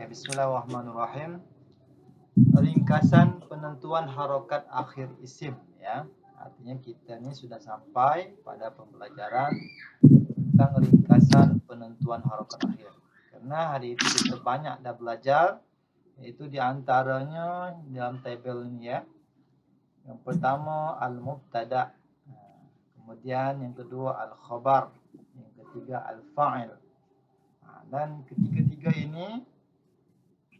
Bismillahirrahmanirrahim. Ringkasan penentuan harokat akhir isim, ya. Artinya kita ini sudah sampai pada pembelajaran tentang ringkasan penentuan harokat akhir. Karena hari itu kita banyak dah belajar, yaitu diantaranya dalam tabel ini, ya. Yang pertama al-mubtada, kemudian yang kedua al-khabar, yang ketiga al-fa'il. Dan ketiga-tiga ini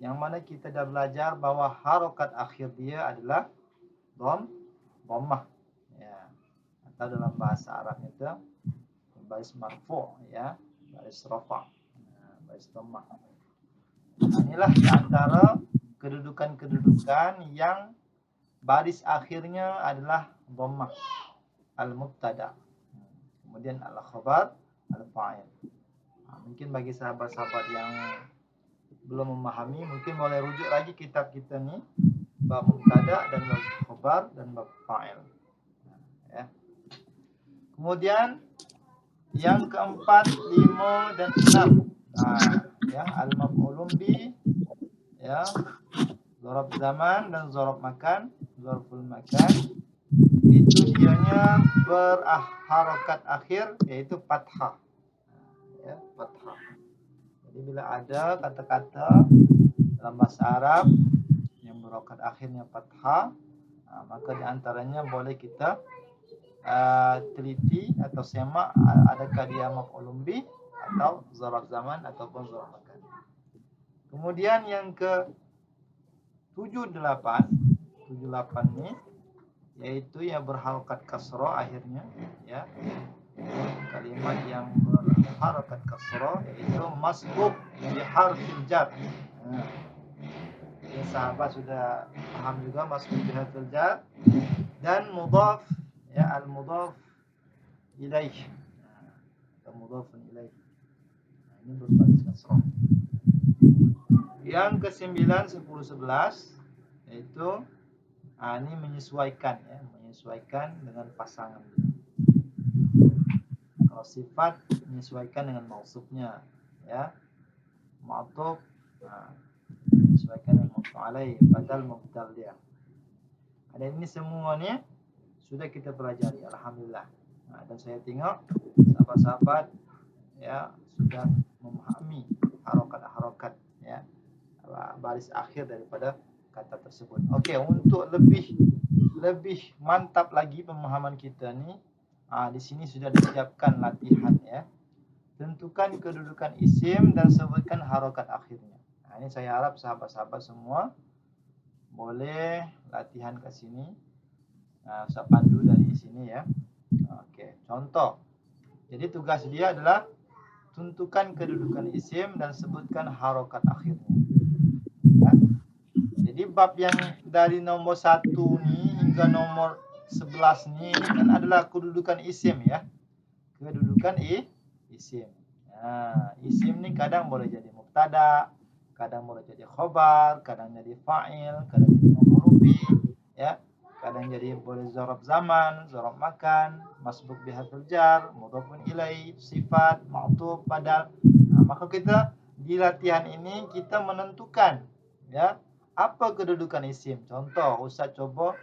yang mana kita dah belajar bahwa harokat akhir dia adalah dhammah, ya, atau dalam bahasa Arab itu baris marfu', ya, baris rafa', baris dhammah. Inilah di antara kedudukan-kedudukan yang baris akhirnya adalah dhammah, al-mubtada, kemudian al-khabar, al-fa'il. Mungkin bagi sahabat-sahabat yang belum memahami, mungkin boleh rujuk lagi kitab kita ni, bab mubtada dan bab khabar dan bab fa'il, ya. Kemudian yang keempat, 5 dan 6, yang al-maf'ulun bi, ya, zarab zaman dan zarab makan, zarful makan, itu dianya berharokat akhir, yaitu fathah, ya, fathah. Jadi bila ada kata-kata dalam bahasa Arab yang berharokat akhirnya fathah, maka diantaranya boleh kita teliti atau semak adakah dia maf'ulun bih atau zaraf zaman ataupun zaraf makan. Kemudian yang ke 78 ni, yaitu yang berharokat kasrah akhirnya, ya. Kalimat yang berharokat kasrah yaitu masbuk bi harfil jar. Ya, sahabat sudah paham juga masbuk bi harfil jar dan mudhaf, ya, al-mudhaf ilaih, atau mudhafun ilaih. Ini berbaris kasrah. Yang ke-9, 10, 11 yaitu ini menyesuaikan, ya, menyesuaikan dengan pasangan. Kalau sifat menyesuaikan dengan mausufnya, ya. Ma'tuf menyesuaikan dengan ma'tuf alaih, badal mubdal dia. Ada ini semua ni sudah kita pelajari, alhamdulillah. Dan saya tengok sahabat-sahabat, ya, sudah memahami harokat-harokat, ya, baris akhir daripada kata tersebut. Okey, untuk lebih mantap lagi pemahaman kita ni, di sini sudah disiapkan latihan, ya. Tentukan kedudukan isim dan sebutkan harokat akhirnya. Ini saya harap sahabat-sahabat semua boleh latihan ke sini. Saya pandu dari sini, ya. Okey, contoh. Jadi tugas dia adalah tentukan kedudukan isim dan sebutkan harokat akhirnya, ya. Jadi bab yang dari nomor 1 ni hingga nomor 11 ni kan adalah kedudukan isim, ya. Kedudukan isim. Isim ni kadang boleh jadi mubtada, kadang boleh jadi khabar, kadang jadi fa'il, kadang jadi maf'ul bih, ya. Kadang jadi boleh zaraf zaman, zaraf makan, masbuk bi harfil jar, mudhafun ilaih, sifat, ma'tuf, badal. Maka kita di latihan ini kita menentukan, ya, apa kedudukan isim. Contoh, Ustaz coba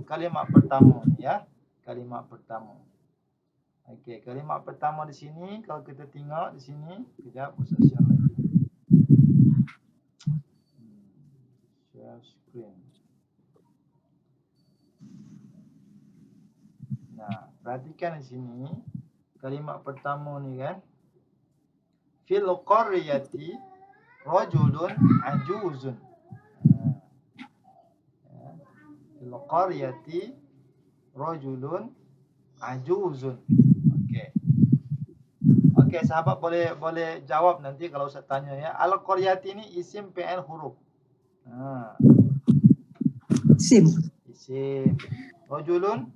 kalimat pertama, ya. Kalimat pertama. Okey, kalimat pertama di sini kalau kita tengok di sini, kejap Ustaz share lagi. Share screen. Nah, perhatikan di sini kalimat pertama ni kan. Fil qaryati rajulun ajuzun. Fil qaryati rajulun ajuzun. Okey. Okey, sahabat boleh jawab nanti kalau Ustaz tanya, ya. Al-qaryati ni isim fi'il huruf. Isim. Isim. Rajulun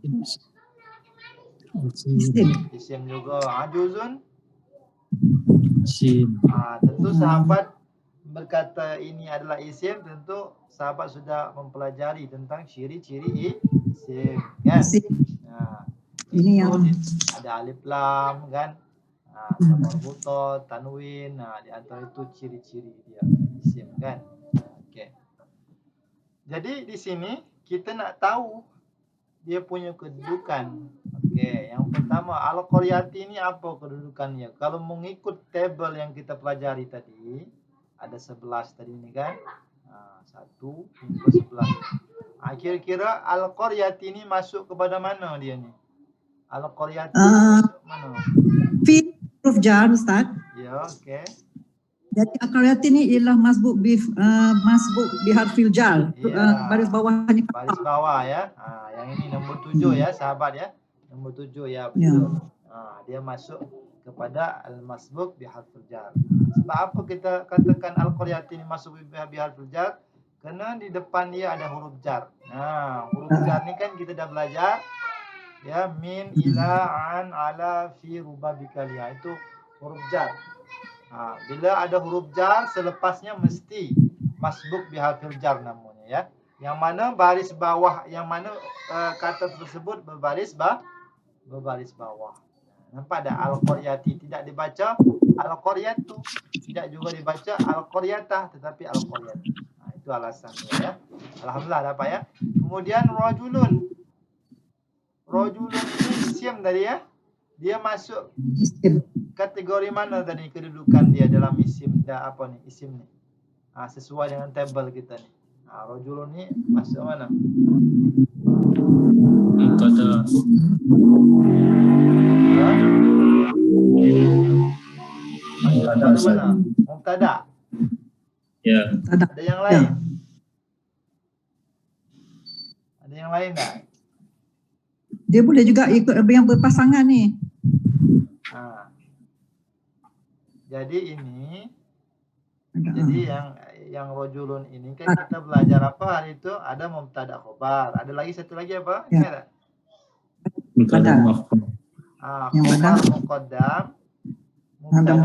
isim juga. Ajuzun isim. Tentu sahabat berkata ini adalah isim, tentu sahabat sudah mempelajari tentang ciri-ciri isim, kan? Isim. Nah, Ini yang ada alif lam, kan? Marbuto, tanwin. Nah, di antara itu ciri-ciri dia isim kan. Oke. Jadi di sini kita nak tahu dia punya kedudukan. Oke, yang pertama al-qaryati ini apa kedudukannya? Kalau mengikut tabel yang kita pelajari tadi, ada 11 tadi ini kan. 1 hingga 11. Kira-kira al-qaryati ini masuk kepada mana dia ni? Al-qaryati masuk mana? Fi huruf jar, Ustaz. Ya, okey. Jadi al-qaryati ini ialah masbuk biharfil jar. Ya. Baris bawahnya. Baris bawah ya. Yang ini nombor 7 ya, sahabat ya. Nombor 7 ya, betul. Dia masuk kepada al-masbuk biharfil jar. Sebab apa kita katakan al-qaryati ini masuk biharfil jar? Kerana di depan dia ada huruf jar. Huruf jar ni kan kita dah belajar ya, min, ila, an, ala, fi, ruba, bikaliya. Itu huruf jar. Bila ada huruf jar, selepasnya mesti masbuk biharfil jar namanya ya. Yang mana baris bawah, yang mana kata tersebut berbaris bawah. Nampak tak? Al-qaryati tidak dibaca al-qaryatu, tidak juga dibaca al-qaryatah, tetapi al-qaryati. Itu alasannya ya. Alhamdulillah dapat ya. Kemudian rajulun. Rajulun ini isim tadi ya. Dia masuk kategori mana tadi kedudukan dia dalam isim isim ni? Sesuai dengan tabel kita ni. Rajulun ni masuk mana? Mubtada. Masuk mana? Mubtada. Ya. Ada yang lain? Ada yang lain tak? Dia boleh juga ikut yang berpasangan ni. Jadi ini, yang rajulun ini kan kita belajar apa hari itu? Ada mubtada khobar. Ada lagi satu lagi apa? Ingat tak? Mubtada muakhkhar. Khobar muqaddam, mubtada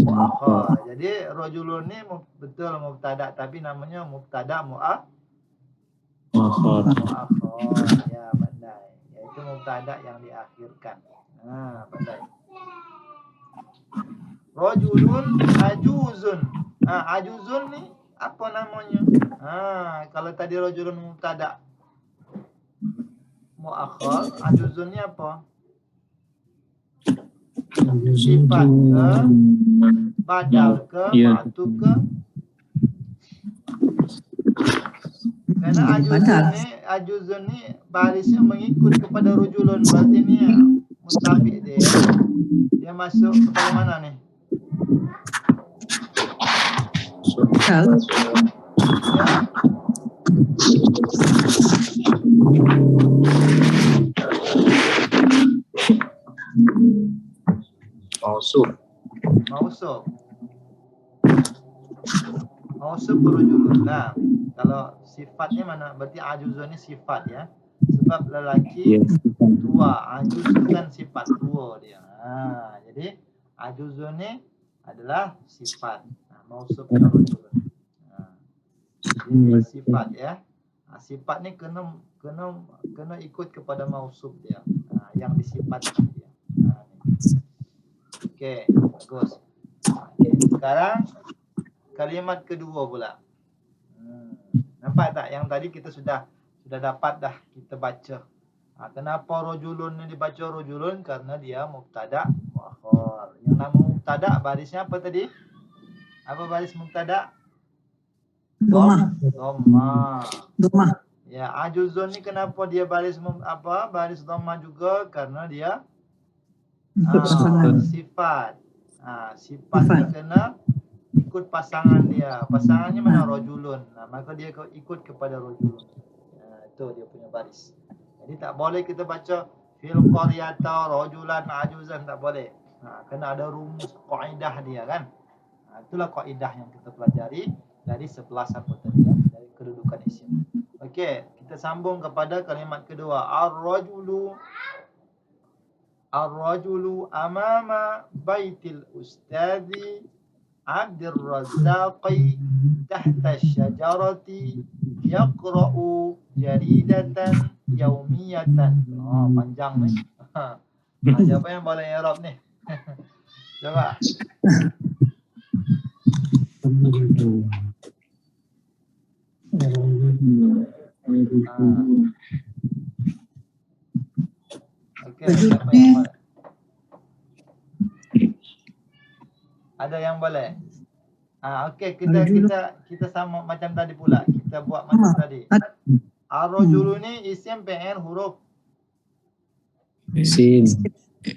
muakhkhar. Jadi rajulun ni betul mubtada, tapi namanya mubtada muakhkhar. Ya, pandai. Yaitu mubtada yang diakhirkan. Pandai. Rajulun ajuzun. Ajuzun ni apa namanya? Kalau tadi rajulun mubtada muakhkhar, ajuzun ni apa? Sifat ke, badal ke, ma'tuf ke? Karena ajuzun ni barisnya mengikut kepada rajulun, berarti ni mutabi dia. Dia masuk kepada mana ni? Ya. Mausuf berujulun. Nah, kalau sifatnya mana? Berarti ajuzun ni sifat ya. Sebab lelaki tua, ajuz kan sifat tua dia. Jadi ajuzun ni adalah sifat. Mausuf berujulun. Ini sifat ya. Sifat ni kena ikut kepada mausuf dia. Yang disifatkan dia. Okey, bagus. Sekarang kalimat kedua pula. Nampak tak yang tadi kita sudah dapat dah kita baca. Kenapa rajulun ni dibaca rajulun? Karena dia mubtada muakhkhar. Yang nama mubtada barisnya apa tadi? Apa baris mubtada? Dhamma. Ya, ajuzun ni kenapa dia baris baris dhamma juga? Karena dia sifat. Sifatnya kena ikut pasangan dia. Pasangannya mana? Rajulun. Maka dia ikut kepada rajulun. Itu dia punya baris. Jadi tak boleh kita baca fil qaryata rajulan ajuzan, tak boleh. Kena ada rumus kaidah dia kan. Itulah kaidah yang kita pelajari dari 11 apa tadi ya, dari kedudukan isim. Okey, kita sambung kepada kalimat kedua. Ar-rajulu amama baitil ustadzi Abdur Razzaqi tahta syajarati yaqra'u jaridatan yaumiyatan. Panjang ni. Siapa yang boleh i'rab ni? Coba. Okey, siapa yang boleh? Ada yang boleh? Okey, kita sama macam tadi pula. Kita buat macam tadi. Ar-rajulu ni isim, fi'il, huruf. Isim.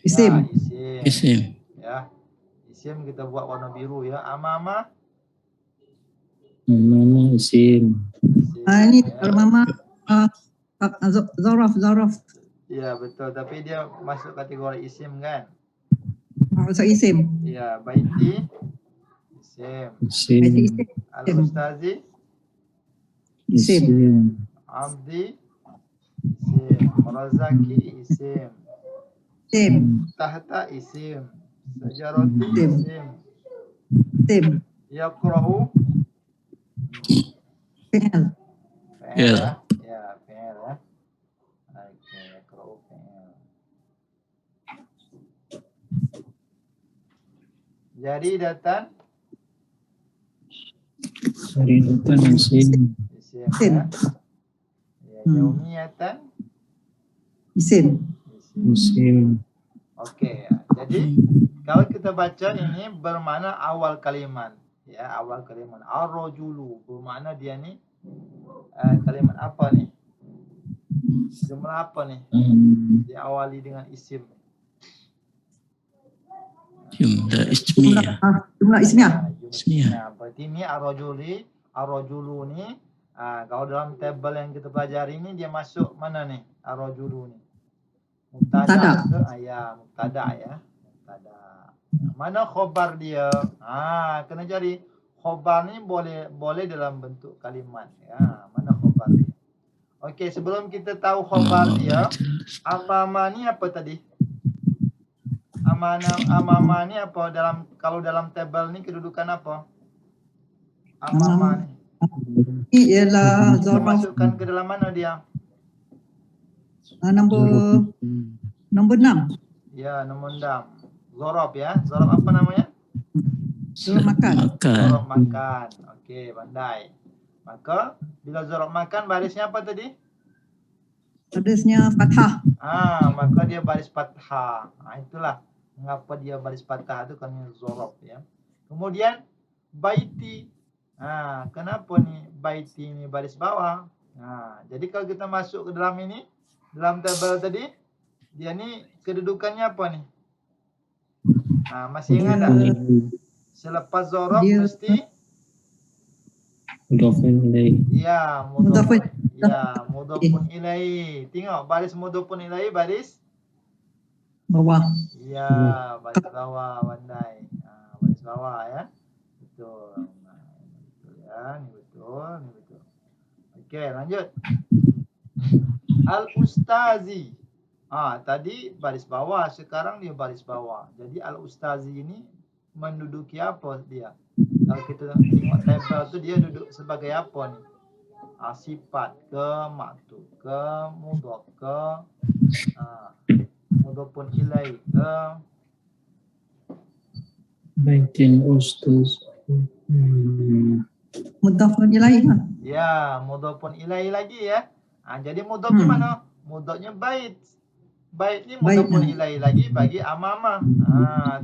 Isim. Ya, isim. Isim. Ya. Isim kita buat warna biru ya. Amama Nama isim. isim. Ini Ya. kalau mama zaraf. Ya, betul. Tapi dia masuk kategori isim kan? Masuk isim. Ya, baiti isim. Isim. Isim. Al-ustazi Isim. Isim. abdi isim. Razaki isim. Isim. Tahta isim. Sajarati Isim. isim. Isim. Yaqra'u Fi'il. fi'il Ya. ya. Ya, fi'il ya. Okey, yaqra'u fi'il. Jaridatan Jaridatan isim. isim Isim. ya. Ya, yaumiyatan Isim. isim. Isim. Okey, jadi kalau kita baca ini bermakna awal kalimat ya, awal kalimat ar-rajulu bermakna dia ni kalimat apa ni? Jumlah apa ni? Diawali dengan isim. Jumlah ismiyah. Jumlah ismiyah. Ismiyah. Berarti ni ar-rajulu ni kalau dalam tabel yang kita pelajari ni dia masuk mana ni? Ar-rajulu ni. Mubtada ke? Mubtada ya. Mubtada. Mana khobar dia? Kena cari. Khobar ni boleh dalam bentuk kalimat ya. Mana khobar dia? Okey, sebelum kita tahu khobar dia, amama ni apa tadi? Amama ni apa kalau dalam tabel ni kedudukan apa? Amama ni. Ini ialah Kita zaraf. masukkan ke dalam mana dia? Nombor 6. Ya, nombor 6. Zaraf ya. Zaraf apa namanya? Zaraf makan. Zaraf makan. Okey, pandai. Maka bila zaraf makan barisnya apa tadi? Barisnya fathah. Maka dia baris fathah. Itulah mengapa dia baris fathah tu kerana zaraf ya. Kemudian baiti. Kenapa ni baiti ni baris bawah? Jadi kalau kita masuk ke dalam ini, dalam tabel tadi, dia ni kedudukannya apa ni? Masih ingat tak? Selepas zaraf mesti Mudhafun ilaih. ya, mudhafun ilaih. Tengok baris mudhafun ilaih baris Bawah. ya, baris bawah, pandai. Baris bawah ya. Betul. Betul ya, ni betul. Okey, lanjut. Al-ustazi. Tadi baris bawah, sekarang dia baris bawah. Jadi al-ustazi ini menduduki apa dia? Kalau kita tengok tabel tu dia duduk sebagai apa ni? Sifat ke, maktub ke, mudhaf ke, mudhafun ilaih ke. Baitin ustaz. Mudhafun ilaih. Ya, mudhafun ilaih lagi ya. Jadi mudhafnya mana? Mudhafnya bait. Bait ni mudhafun ilaih lagi bagi amama.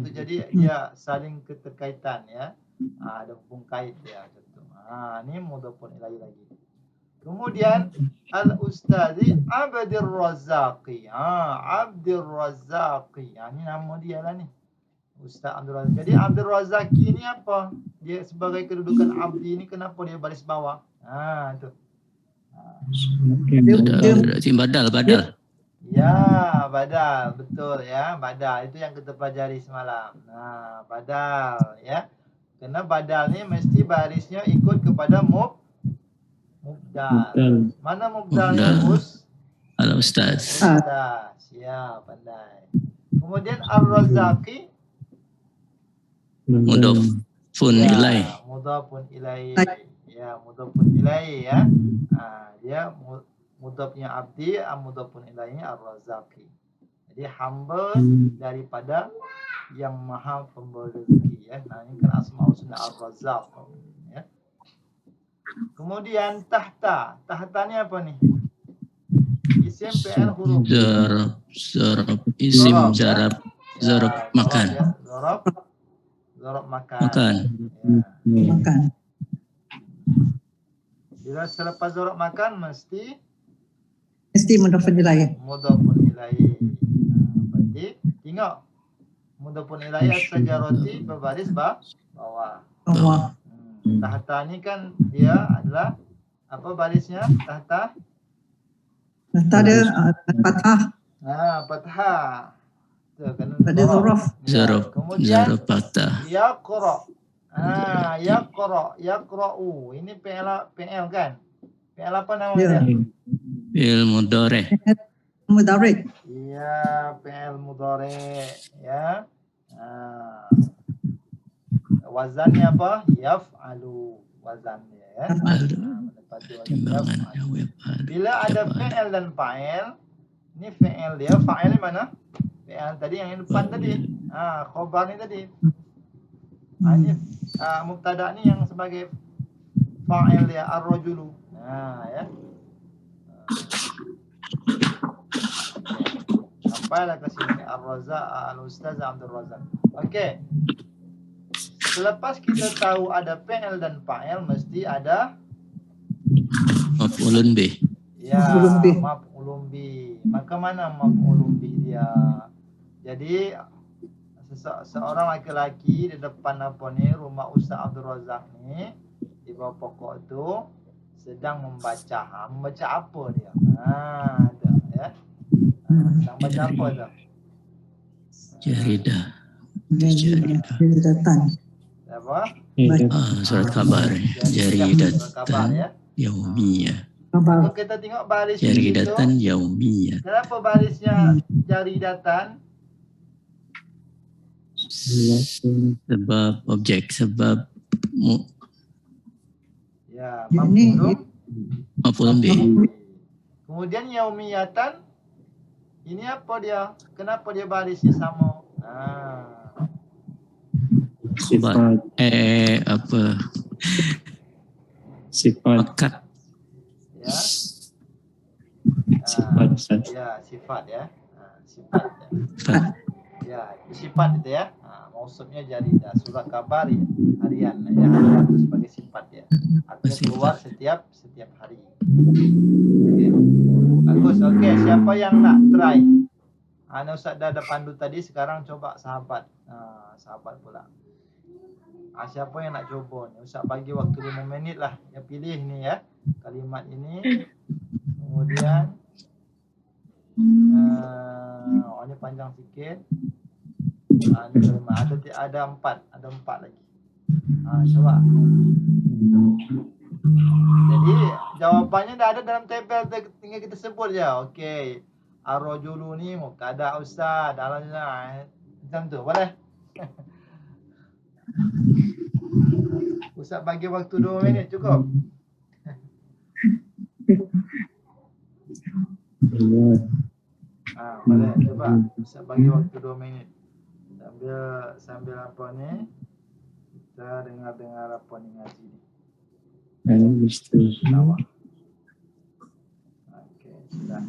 Tu jadi dia saling keterkaitan ya. Ada hubung kait dia contoh. Ni mudhafun ilaih lagi. Kemudian al-ustazi Abdur Razzaqi. Abdur Razzaqi. Ni nama dia lah ni. Ustaz Abdul Razak. Jadi Abdul Razaki ni apa? Dia sebagai kedudukan abdi ni kenapa dia baris bawah? Tu. Berarti badal. Ya, badal. Betul ya, badal. Itu yang kita pelajari semalam. Badal ya. Kerana badal ni mesti barisnya ikut kepada mubdal. Mana mubdalnya, Gus? Al-ustaz. Ustaz. Ya, pandai. Kemudian Ar-Razaki Mudhafun ilaih. Mudhafun ilaih. Ya, mudhafun ilaih ya. Dia mudhafnya abdi, mudhafun ilaihnya ar-razaqi. Jadi hamba daripada yang maha pemberi rezeki ya. Nah, ini kan asmaul husna Ar-Razzaq ya. Kemudian tahta. Tahta ni apa nih? Isim fi'il huruf. Zarab isim Zarab, ya. zarab zarab Ya, makan. Ya. Zarab makan. Makan. Ya. Makan. Bila selepas zarab makan mesti Mesti mudhafun ilaih. mudhafun ilaih. Berarti tengok mudhafun ilaih as-sajarati berbaris bawah. Allah. Tahta ni kan dia adalah apa barisnya? Tahta Letak dia fathah fathah. Tu kan pada zaraf. Zarab Kemudian zarab patah. yaqra. Yaqra'u. Ini PL kan? PL apa nama Ya. dia? Fi'il mudhari. Mudhari'. Iya, PL mudhari ya. Wazannya apa? Yaf'alu. Wazannya ya. Menepati wazan Timbangan yaf'alu. Bila ada fi'il dan fa'il, ini fi'il dia, fa'il di mana? Fi'il tadi yang depan tadi. Khobar ni tadi. Ini mubtada ni yang sebagai fa'il dia ar-rajulu. Ya. Sampailah ke sini Ar-Razzaq Al-Ustaz Abdul Razzaq. Okey. Selepas kita tahu ada fi'il dan fa'il mesti ada Maf'ulun bih. ya Maf'ulun bih. maf'ulun bih. Maka mana maf'ulun bih dia? Jadi seorang laki-laki di depan apa ni rumah Ustaz Abdul Razzaq ni di bawah pokok tu sedang membaca. Membaca apa dia? Tu ya. Sedang baca apa tu? Jaridah. Jaridatan. Apa? Surat khabar. Surat khabar Jaridatan ya. yaumiyah. Kalau kita tengok baris di situ, Jaridatan yaumiyah. kenapa barisnya jaridatan? Sebab objek, sebab Ya, Ini maf'ulun bih. Kemudian yaumiyatan, ini apa dia? Kenapa dia barisnya sama? Sifat. Apa? Sifat. Makat. Ya. Sifat. Ya, sifat ya. Sifat. Sifat. Ya, sifat itu ya. Maksudnya jaridah, surat kabar ya, harian ya, harian itu sebagai sifat ya. Artinya keluar setiap hari. Okey. Bagus. Okey, siapa yang nak try? Ustaz dah ada pandu tadi, sekarang coba sahabat. Sahabat pula. Siapa yang nak cuba ni? Ustaz bagi waktu 5 minit lah. Yang pilih ni ya. Kalimat ini. Kemudian ini panjang sikit. Ini kalimat ada 4 lagi. Coba. Jadi jawapannya dah ada dalam tabel, tinggal kita sebut je. Okey. Ar-rajulu ni mubtada ustaz. Dalamnya macam tu boleh? Ustaz bagi waktu 2 minit cukup. Boleh. Coba Ustaz bagi waktu 2 minit. Sambil apa ni? Kita dengar apa ni ngaji ni. Lawak. Okey, sudah.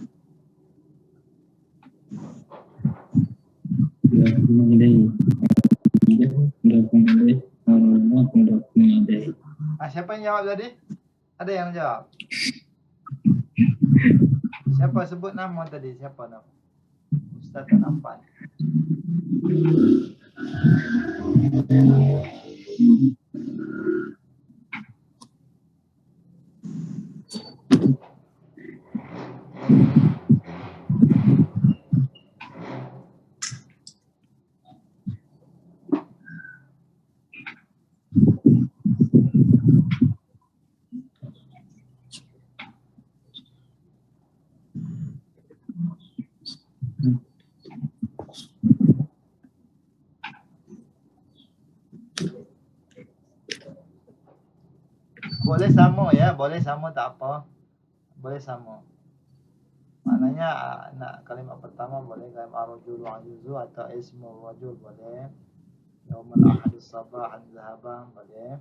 Siapa yang jawab tadi? Ada yang jawab? Siapa sebut nama tadi? Siapa nama? Ustaz tak nampak. Boleh sama ya, boleh sama tak apa. Boleh sama. Maknanya nak kalimat pertama boleh kalimat ar-rajulu ajuzu atau ismu rajul boleh. Yaumul ahadis sabahan zahaban boleh.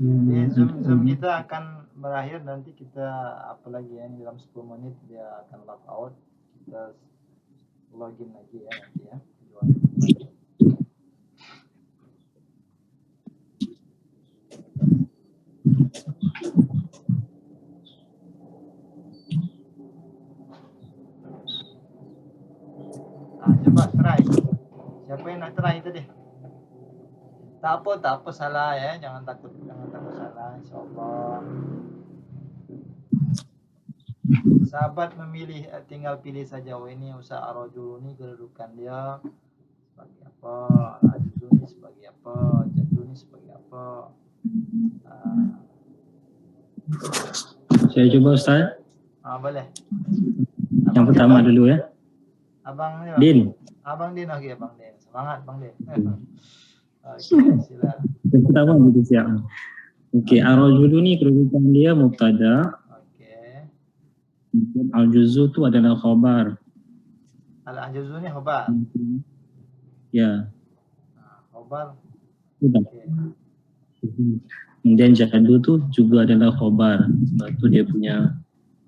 Jadi Zoom kita akan berakhir, nanti kita apa lagi ya, dalam 10 menit dia akan log out, kita login lagi ya nanti ya. Coba try. Siapa yang nak try tadi? Tak apa salah ya, jangan takut salah, insyaallah. Sahabat memilih, tinggal pilih saja. Oh, ini Ustaz ar-rajul ini kedudukan dia sebagai apa, al-ajuzu ini sebagai apa, jaddu ini sebagai apa. Saya coba Ustaz. Boleh. Yang pertama dulu ya. Abang ni, Din. Abang Din, okey Abang Din. Semangat Bang Din. Okey, sila. Yang pertama dulu siap. Okey, ar-rajulu ni kedudukan dia mubtada. Okey. Al-juzu tu adalah khabar. Al-ajuzu ni khabar. Ya. Khabar. Sudah. Okey. Kemudian jaddu tu juga adalah khabar. Sebab tu dia punya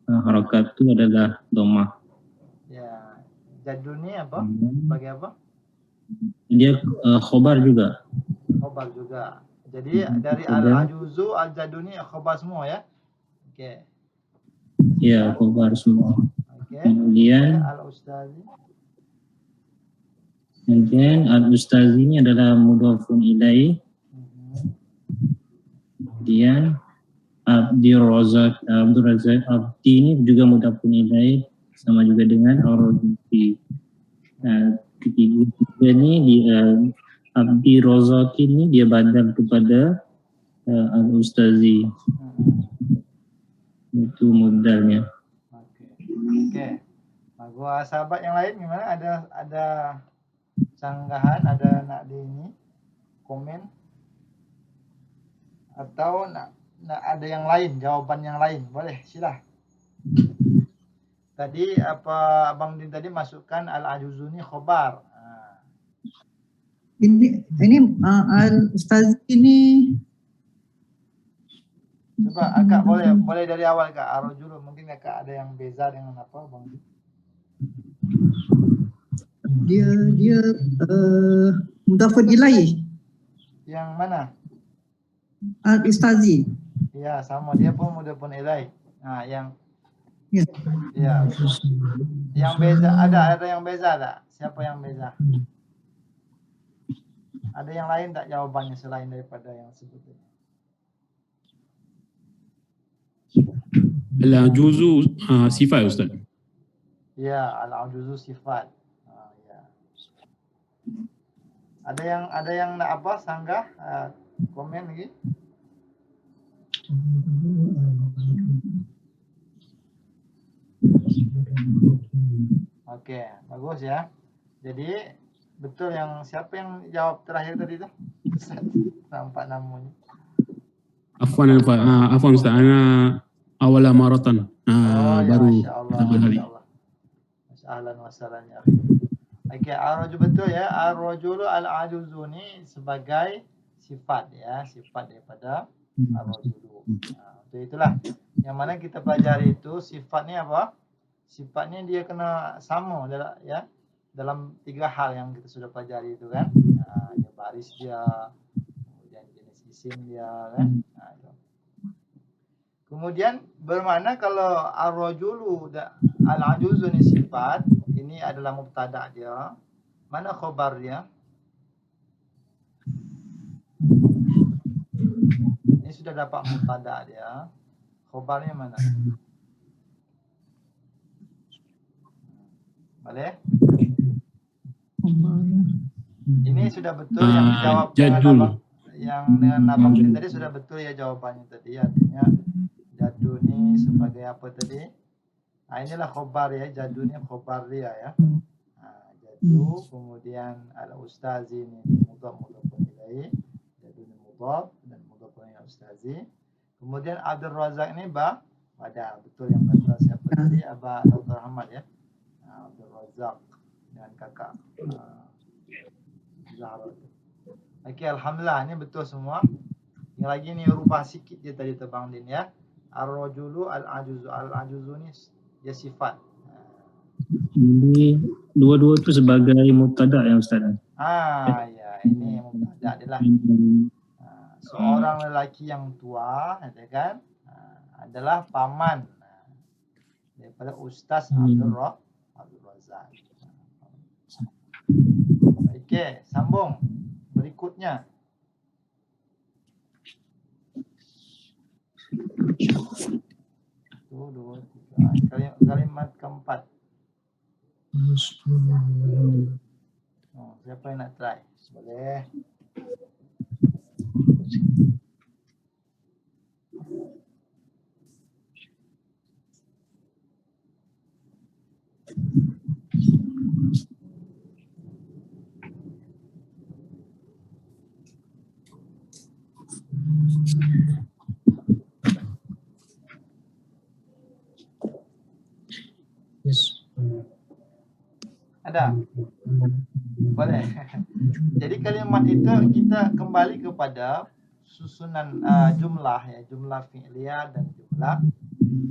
harakat tu adalah dhammah. Ya. Jaddu ni apa? Sebagai apa? Dia khabar juga. Khabar juga. Jadi dari al-ajuzu, al-jaddu ni khabar semua ya. Okey. Ya, khabar semua. Okey. Kemudian al-ustazi. Kemudian al-ustazi ini adalah mudhafun ilaih. Kemudian Abdul Razak Abdi ini juga mudhafun ilaih, sama juga dengan ar-rajuli. Ketiga ini di Abdi Razak ini dia badal kepada al-ustazi. Itu modalnya. Okey. Gua sahabat yang lain gimana? Ada sanggahan, ada nak di ini komen atau nak ada yang lain, jawaban yang lain, boleh sila. Tadi apa Abang Din tadi masukkan al-ajuzu ni khabar. Ini al-ustaz ini Coba akak boleh dari awal Kak, ar-rajulu mungkin Kak ada yang beza dengan apa Bang Din? dia mudhafun ilaih. Yang mana? Al-ustazi. Ya, sama dia pun mudhafun ilaih. Yang Ya. ya. Yang beza ada yang beza tak? Siapa yang beza? Ada yang lain tak jawabannya selain daripada yang sebut tadi? Al-ajuzu sifat Ustaz. Ya, al-ajuzu sifat. Ya. Ada yang nak apa? Sanggah? Komen lagi? Okey, bagus ya. Jadi betul yang siapa yang jawab terakhir tadi tu? Nampak namanya. Afwan Ustaz, ana awala maratan. Baru pertama kali. Ahlan wa sahlan ya. Okey, ar-rajul betul ya. Ar-rajulu al-ajuzu ni sebagai sifat ya, sifat daripada ar-rajulu. Itulah yang mana kita pelajari itu sifatnya apa? Sifatnya dia kena sama dalam 3 hal yang kita sudah pelajari itu kan. Baris dia, kemudian jenis isim dia kan. Itu. Kemudian bermakna kalau ar-rajulu al-ajuzu ni sifat, ini adalah mubtada dia. Mana khabar dia? Ini sudah dapat mubtada dia. Khabarnya mana? Boleh? Ini sudah betul yang dijawab Jadul. dengan abang ini tadi sudah betul ya jawabannya tadi. Artinya jadu ni sebagai apa tadi? Inilah khobar ya, jadu ni khobar dia ya. Jadu, kemudian al-ustazi ni mudhaf ilaih, jadu ni mudhaf dan mudhaf ilaih ustazi. Kemudian Abdul Razak ni badal, betul yang kata siapa tadi? Abah Dr. Ahmad ya. Abdul Razak dengan kakak Zahra. Okey, alhamdulillah ni betul semua. Yang lagi ni rubah sikit je tadi Bang Din ya. Ar-rajulu al-ajuzu. Al-ajuzu ni dia sifat. Ini dua-dua tu sebagai mubtada ya Ustaz. Ya, ini mubtada dia lah. Seorang lelaki yang tua, kan, adalah paman daripada Ustaz Abdul Razak. Okey, sambung berikutnya. Dua, tiga. Kalimat keempat. Siapa yang nak try? Boleh. Ada? Boleh. Jadi kalimat itu kita kembali kepada susunan jumlah ya, jumlah fi'liyah dan jumlah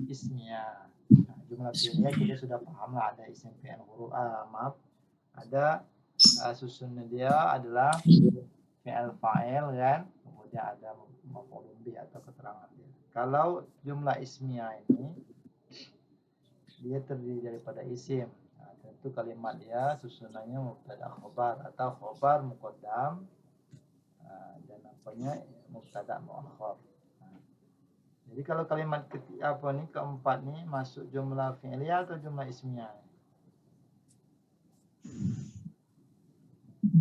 ismiyah. Jumlah fi'liyah kita sudah paham lah, ada isim fi'il huruf ada susunan dia adalah fi'il fa'il kan, kemudian ada maf'ul bih atau keterangan dia. Kalau jumlah ismiyah ini dia terdiri daripada isim. Tentu kalimat dia susunannya mubtada khabar atau khabar muqaddam dan mubtada muakhar. Jadi kalau kalimat keempat ni masuk jumlah fi'liyah atau jumlah ismiyah?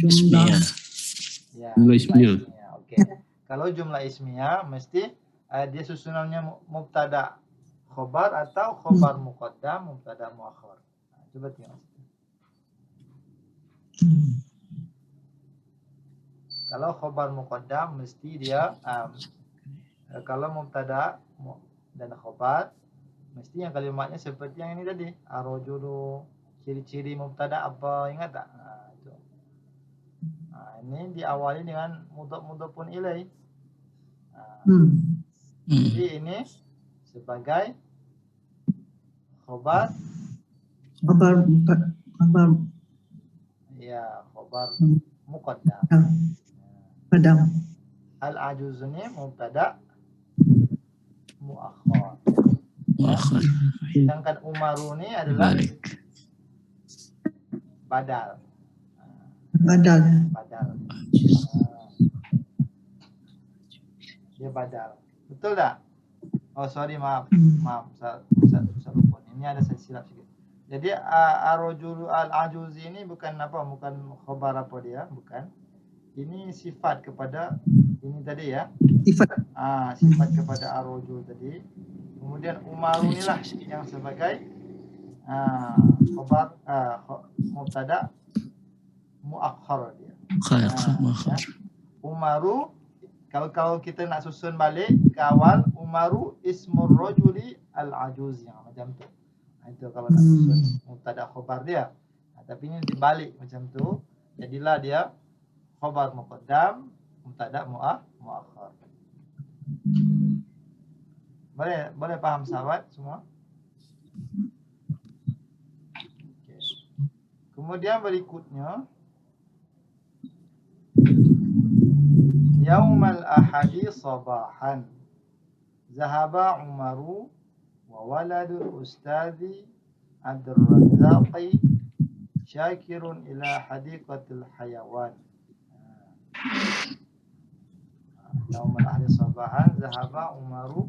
Ismiyah. Ya, Jumlah ismiyah. Okey. Kalau jumlah ismiyah mesti dia susunannya mubtada khabar atau khabar muqaddam mubtada muakhar. Coba tengok. Kalau khabar muqaddam mesti dia kalau mubtada dan khabar mesti yang kalimatnya seperti yang ini tadi. Ar-rajulu, ciri-ciri mubtada apa, ingat tak? Itu. Ini diawali dengan mudhaf ilaih. Jadi ini sebagai khabar ya, khabar muqaddam. Al-ajuz ni mubtada muakhar. Muakhar. Sedangkan Umaru ni adalah Balik. badal. Dia badal. Betul tak? Oh sorry, maaf. Saya lupa. Ini ada saya silap sikit. Jadi ar-rajulu al-ajuzi ini bukan khabar apa dia, bukan. Ini sifat kepada ini tadi ya. Sifat kepada ar-rajul tadi. Kemudian Umaru inilah yang sebagai khabar mubtada muakhar dia. Muakhar. Umaru, kalau kita nak susun balik ke awal, Umaru ismur rajuli al-ajuzi, macam tu. Itu kalau nak susun mubtada khabar dia. Tapi ini dibalik macam tu. Jadilah dia khabar muqaddam mubtada muakhar. Boleh paham sahabat semua? Kemudian berikutnya Yaumal ahadi sabahan zahaba Umaru wa waladul ustazi Abdul Razzaqi syakirun ila hadiqatil hayawan. Yaumal ahadi sabahan zahaba Umaru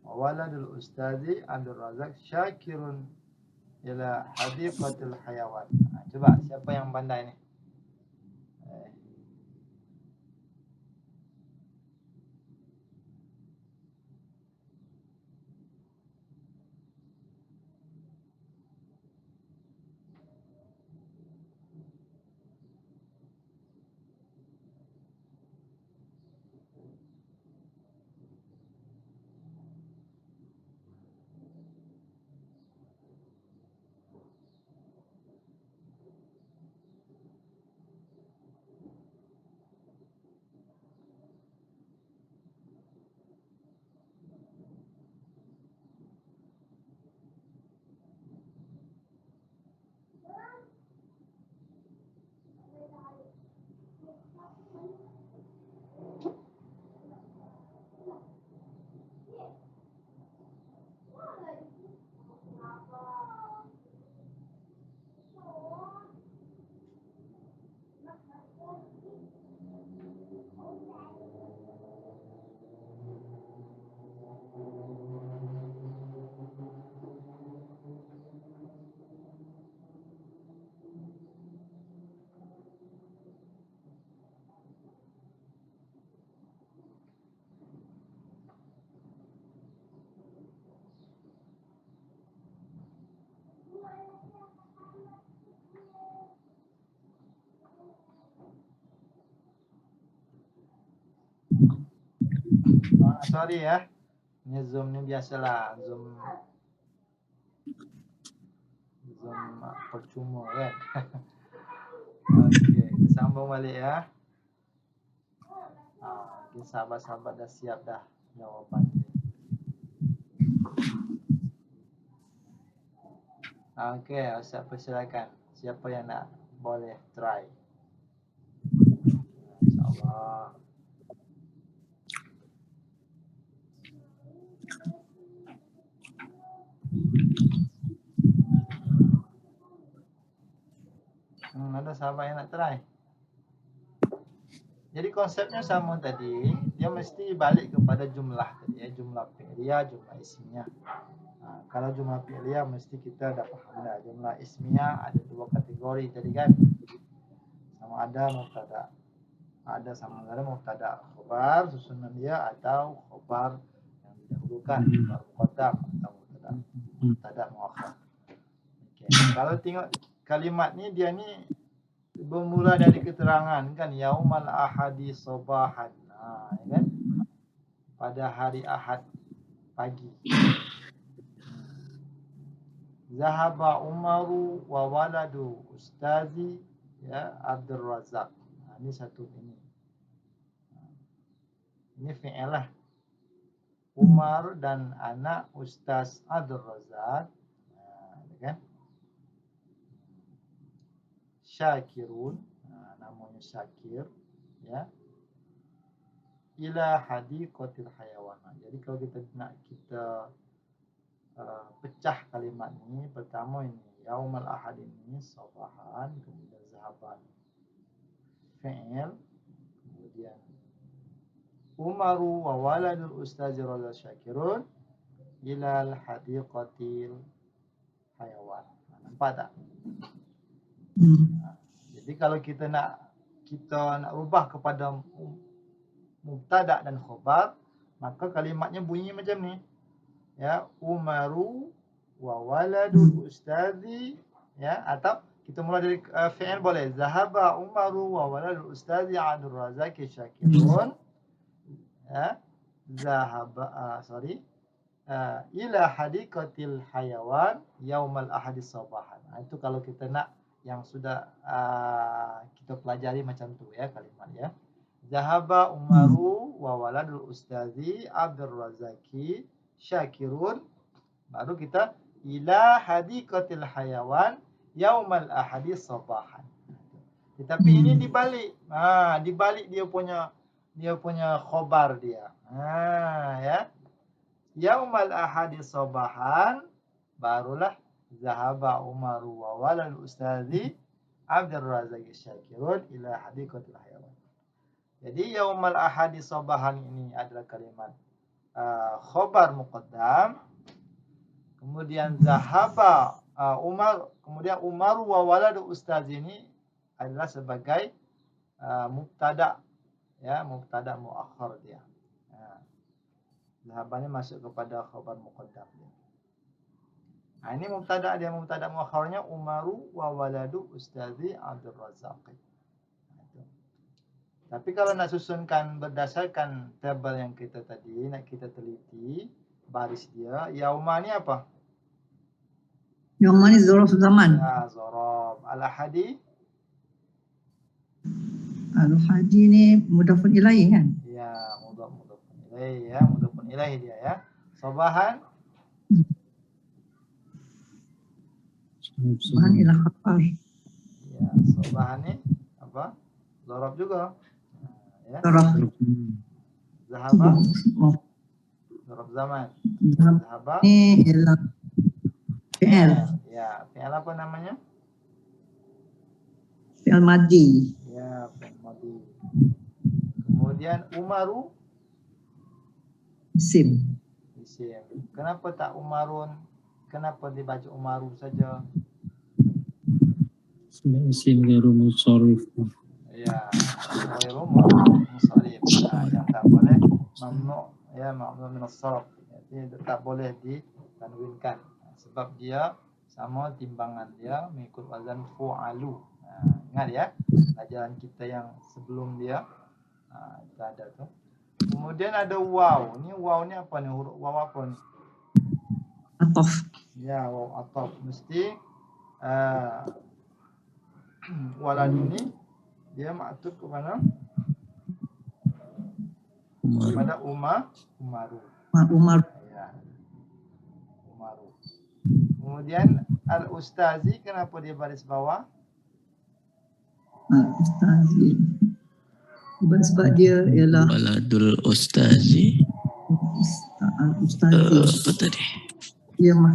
wa waladul ustazi Abdul Razzaq syakirun ila hadiqatil hayawan. Coba siapa yang pandai ni? Sorry ya, ini Zoom ni biasalah, Zoom percuma kan. Okey, kita sambung balik ya. Mungkin sahabat-sahabat dah siap dah jawapan ni. Okey, Ustaz persilakan. Siapa yang nak boleh try. InsyaAllah. Ada sahabat yang nak try. Jadi konsepnya sama tadi, dia mesti balik kepada jumlah tadi ya, jumlah fi'liyah, jumlah ismiyah. Kalau jumlah fi'liyah mesti kita dah faham dah. Jumlah ismiyah ada dua kategori tadi kan. Sama ada mubtada. Ada sama ada mubtada khabar susunan dia atau khabar yang didahulukan, khabar muqaddam atau mubtada muakhar. Okey. Kalau tengok kalimat ni dia ni bermula dari keterangan kan, yaumal ahadi sabahan. Kan? Pada hari Ahad pagi. Zahaba Umaru wa waladu ustazi ya Abdul Razzaq. Ini satu ini. Ini fi'il lah. Umar dan anak Ustaz Abdul Razzaq. Kan? Syakirun, namanya Syakir ya, ila hadiqatil hayawan. Jadi kalau kita nak pecah kalimat ni, pertama ini yaumal ahad ini sabahan, kemudian zahaban fi'il, kemudian Umaru wa waladul ustazi Razzaq Syakirun ila hadiqatil hayawan. Nampak tak? Jadi kalau kita nak ubah kepada mubtada dan khabar, maka kalimatnya bunyi macam ni. Ya, Umaru wa waladul ustazi ya, atau kita mula dari fi'il boleh. Zahaba Umaru wa waladul ustazi Abdul Razzaq Syakirun. Ya, ila hadiqatil hayawan yaumal ahadi sabahan. Itu kalau kita nak yang sudah kita pelajari macam tu ya kalimat ya. Zahaba Umaru wa waladul ustazi Abdul Razzaqi Syakirun. Baru kita ila hadiqatil hayawan yaumal ahadi sabahan. Tetapi ini dibalik. Dibalik dia punya khobar dia. Ya. Yaumal ahadi sabahan barulah zahaba Umaru wa walal ustazi Abdur Razak Syakirun ila hadiqatil hayawan. Jadi yaumal ahadi sabahan ini adalah kalimat khobar muqaddam. Kemudian zahaba Umar, kemudian Umaru wa waladu ustaz ini adalah sebagai mubtada, ya, mubtada muakhar dia. Zahabanya masuk kepada khabar muqaddam dia. Ini mubtada dia, mubtada muakharnya Umaru wa waladu ustazi Abdur Razak. Tapi kalau nak susunkan berdasarkan tabel yang kita tadi, nak kita teliti baris dia, yauma ni apa? Yauma ni zarf zaman. Zarf. Al-ahadi? Al-ahadi ni mudhafun ilaih kan? Ya, mudhafun ilaih ya, mudhafun ilaih dia ya. Sabahan? Sabahan ila khabar. Ya, sabahan ni apa? Zarf juga. Ya. Zarf. Zahaba? Zarf zaman. Zahaba? Ni ila fi'il. Ya, fi'il apa namanya? Fi'il madhi. Ya, fi'il madhi. Kemudian Umaru? Isim. Isim. Kenapa tak Umarun? Kenapa dibaca Umaru saja? Isim ghairu musharrif. Ya, ghairu musharrif. Yang tak boleh mamnu, ya, mamnu min as-sarf. Jadi tak boleh ditanwinkan sebab dia sama timbangan dia mengikut wazan fu'alu. Ingat ya, pelajaran kita yang sebelum dia kita ada tu. Kemudian ada waw. Ni waw ni apa ni? Huruf waw apa ni? Ataf. Ya, waw ataf. Mesti waladu ni dia maktub ke mana? Kepada Umaru. Umar. Ya. Umaru. Kemudian al-ustazi, kenapa dia baris bawah? Ustazi. Sebab dia ialah Waladul ustazi. Ustazi. Apa tadi? Dia mah.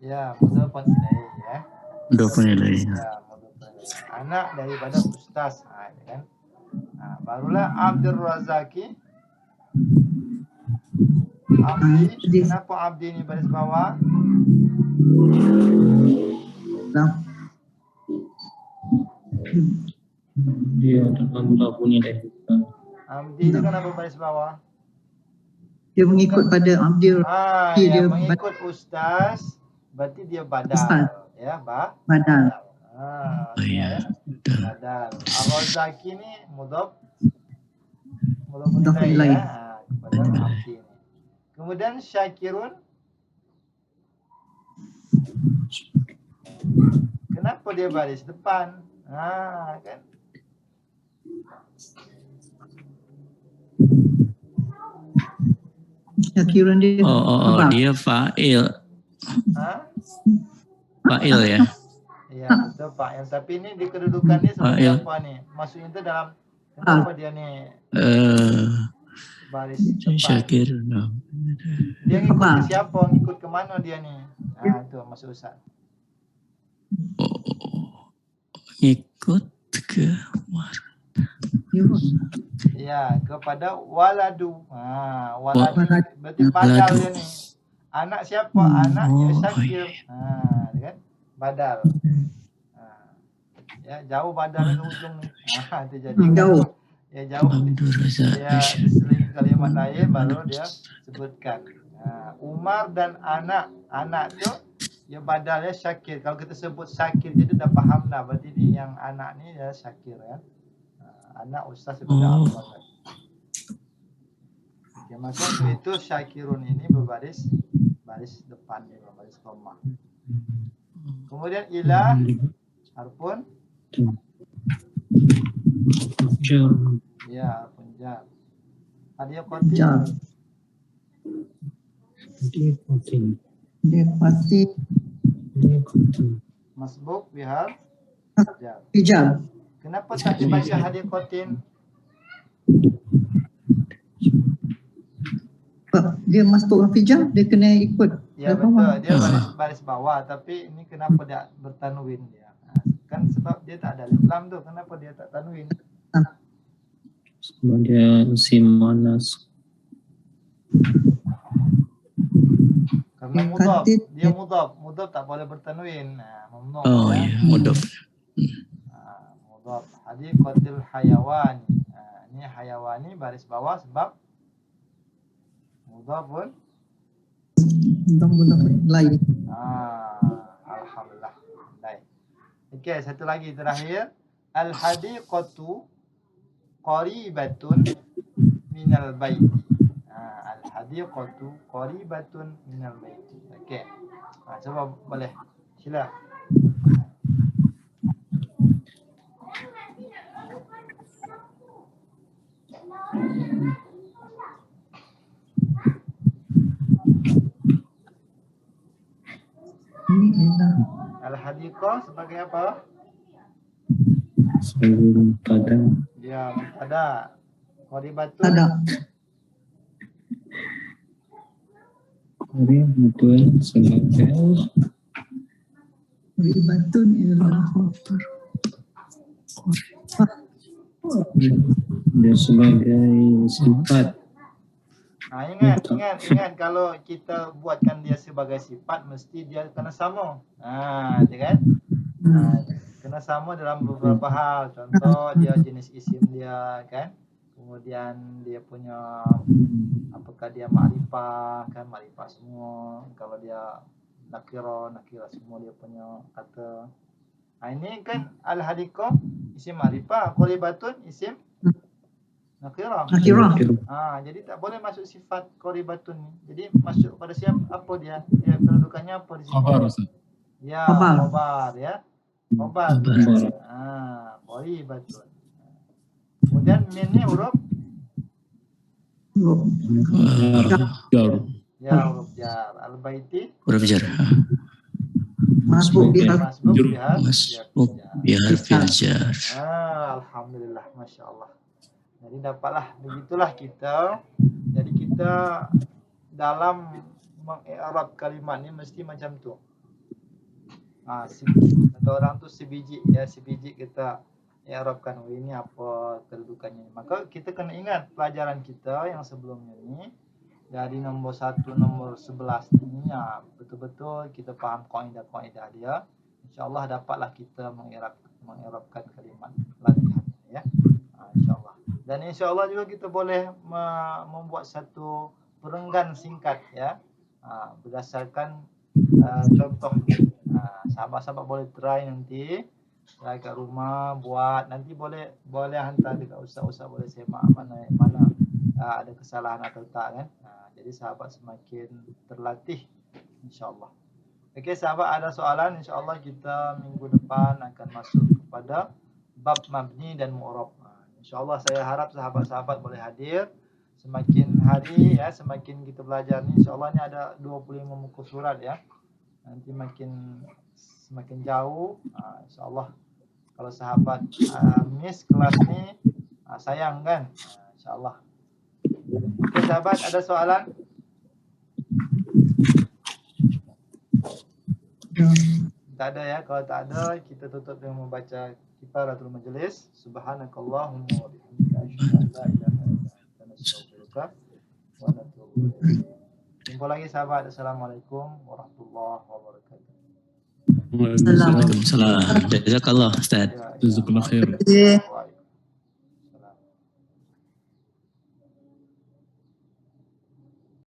Ya, mudhafun ilaih ya. Mudhafun ilaih. Ya, mudhafun ilaih. Anak daripada ustaz. Kan? Barulah Abdur Razaki. Abdi. Kenapa Abdi ni baris bawah? Nah. Dia adalah mudhafun ilaih. Abdi tu kenapa baris bawah? Dia mengikut pada Abdul. Dia mengikut ustaz, berarti dia badal. Ustaz. Ya, badal. Ya. Badal. Ar-Razaki ni mudhafun ilaih ya, kepada Abdi ni. Kemudian Syakirun, kenapa dia baris depan? Kan? Syakirun dia. Dia fa'il. Fa'il ya. Ya, betul fa'il. Tapi ni di kedudukan ni seperti apa ni? Maksudnya itu dalam kenapa dia ni baris depan? Syakirun. Dia ngikut ke siapa? Ngikut ke mana dia ni? Itu maksud Ustaz. Ngikut ke ya, kepada waladu. Waladu berarti badal dia ni. Anak siapa? Anak ya Syakir. Kan? Badal. Ya, jauh badal ke ujung ni. Itu jadi jauh. Ya, jauh. Ya, seling kalimat lain baru dia sebutkan. Umar dan anak tu dia badal ya Syakir. Kalau kita sebut Syakir jadi dah faham dah. Berarti ni yang anak ni ya Syakir ya. Anak ustaz kepada Abdul. Okay, maka itu Syakirun ini berbaris baris depan dia, baris dhammah. Kemudian ila harfun jar. Ya, harfun jar. Ada qati. Dia pasti Masbuk bihar Jar. hijab. Kenapa tak dibaca hadiqatin? Dia masuk hijab, dia kena ikut. Ya Ke betul, bawah. dia baris bawah, tapi ini kenapa dia bertanwin dia? Kan sebab dia tak ada alif lam tu, kenapa dia tak tanwin? Sebab dia isim muannas. Karena mudhaf, dia mudhaf tak boleh bertanwin. Mamnu. Oh ya, mudhaf. Mudhaf. Hadiqatil hayawani. Ini hayawani baris bawah sebab mudhafun. Lain. Alhamdulillah. Baik. Okey, satu lagi terakhir. Al-hadiqatu qaribatun minal baiti. Al-hadiqatu qaribatun minal baiti. Okey. Coba boleh. Sila. Ini ialah Al-hadiqah sebagai apa? Sebagai mubtada. Ya, mubtada. Qaribatun. ada. Qaribatun sebagai Ribatun ialah dia sebagai sifat. Ingat kalau kita buatkan dia sebagai sifat mesti dia kena sama. Dia kan? Kena sama dalam beberapa hal. Contoh dia jenis isim dia kan. Kemudian dia punya apakah dia ma'rifah kan, ma'rifah semua. Kalau dia nakirah semua dia punya kata. Ini kan al-hadiqah isim ma'rifah, qaribatun isim nakirah. Jadi tak boleh masuk sifat qaribatun ni. Jadi masuk pada siapa, apa dia? Dia kedudukannya apa di sini? Khabar Ustaz. Ya, Khabar. khabar ya. Khabar. Qaribatun. Kemudian min ni huruf Jar. ya, huruf jar. Al-baiti Huruf jar. masuk di masbuk Jur- Masbuk bi harfil jar. Alhamdulillah, Masya Allah. Jadi dapatlah, begitulah kita. Jadi kita dalam mengi'rab kalimat ni mesti macam tu. Kata orang tu sebiji kita i'rabkan, ini apa kedudukannya. Maka kita kena ingat pelajaran kita yang sebelumnya ni. Dari nombor 1, nombor 11 ni betul-betul kita faham kaedah-kaedah dia. InsyaAllah dapatlah kita mengi'rabkan kalimat latihan ya. InsyaAllah. Dan insyaAllah juga kita boleh membuat satu perenggan singkat ya. Berdasarkan contoh. Sahabat-sahabat boleh try nanti. Try kat rumah buat. Nanti boleh hantar dekat ustaz-ustaz, boleh semak mana ada kesalahan atau tak kan. Jadi sahabat semakin terlatih insyaAllah. Okey sahabat, ada soalan, insyaAllah kita minggu depan akan masuk kepada bab mabni dan mu'rab. InsyaAllah saya harap sahabat-sahabat boleh hadir. Semakin hari ya, semakin kita belajar ni, insyaAllah ni ada 25 muka surat ya. Nanti semakin jauh, insyaAllah kalau sahabat miss kelas ni, sayang kan. InsyaAllah. Okey sahabat, ada soalan? Tak ada ya. Kalau tak ada, kita tutup dengan membaca kifaratul majlis. Subhanakallahumma wa bihamdika asyhadu an la ilaha illa anta astaghfiruka wa atubu ilaik. Jumpa lagi sahabat. Assalamualaikum warahmatullahi wabarakatuh. Waalaikumsalam. Jazakallah Ustaz. Ya, Jazakallah khair. Ya.